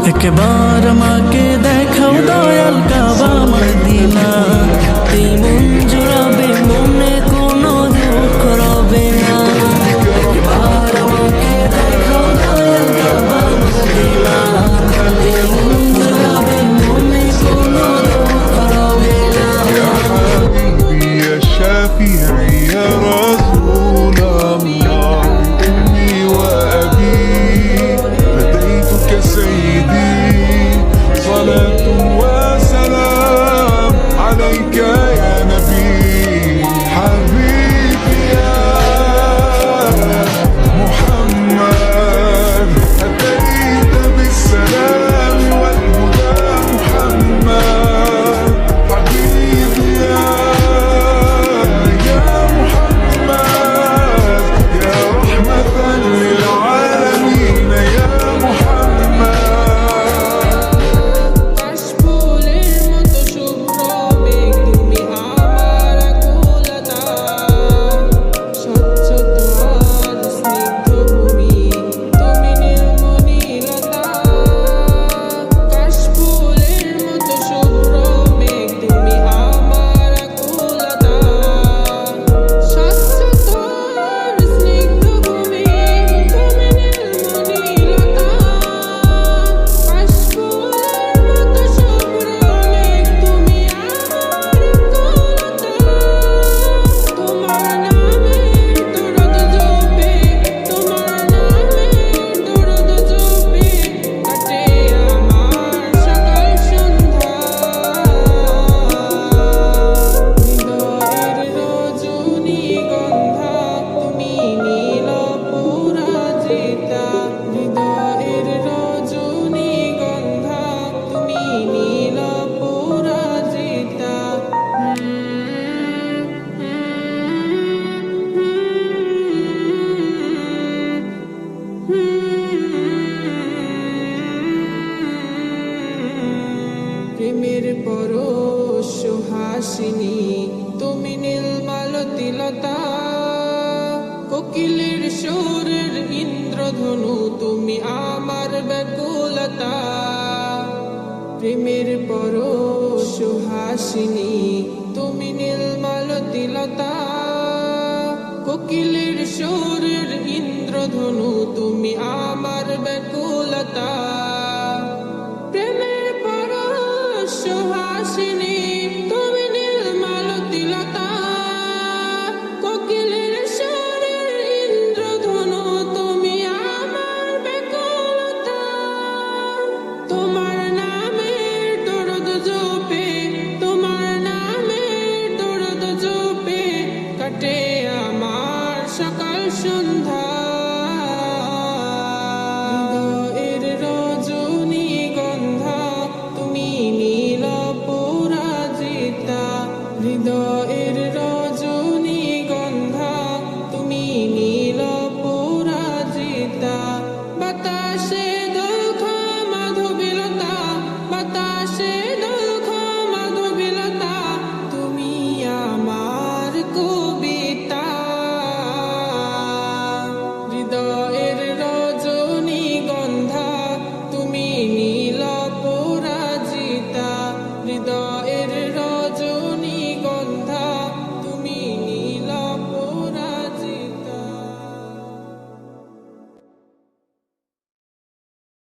একবার আমাকে দেখাও দয়াল কাবা মদিনা, এই মন জুড়াবে, মনে কোনো দুঃখ রবে না। একবার আমাকে দেখাও দয়াল কাবা মদিনা, এই মন জুড়াবে, মনে কোনো দুঃখ রবে না। يا شافعي يا رسول الله، أمي وأبي فديتك سيدي، صلاة وسلام عليك يا نبي حبيبي يا محمد، أتيت بالسلام والهدى محمد حبيبي يا محمد، يا رحمة للعالمين يا محمد। কাশফুলের মতো শুভ্র মেঘ তুমি আমার আকুলতা, স্বচ্ছ দুয়ার স্নিগ্ধ ভূমি তুমি নীলমণিলতা। কাশফুলের মতো শুভ্র মেঘ তুমি আমার আকুলতা, স্বচ্ছ দুয়ার স্নিগ্ধ ভূমি তুমি নীলমণিলতা। কাশফুলের মতো শুভ্র মেঘ তুমি আমার আকুলতা, তোমার নামের দরুদ জপে, তোমার নামের দরুদ জপে কাটে আমার সকাল সন্ধ্যা। হৃদয়ের রজনীগন্ধা তুমি নীল পরাজিতা, হৃদয়ের রজনীগন্ধা তুমি নীল পরাজিতা। প্রেমের পরশ সুহাসিনী তুমি নীলমালতিলতা, কোকিলের সুরের ইন্দ্রধনু তুমি আমার ব্যাকুলতা। প্রেমের পরশ সুহাসিনী তুমি নীলমালতিলতা, কোকিলের সুরের ইন্দ্রধনু তুমি আমার ব্যাকুলতা। প্রেমের পরশ সুহাসিনী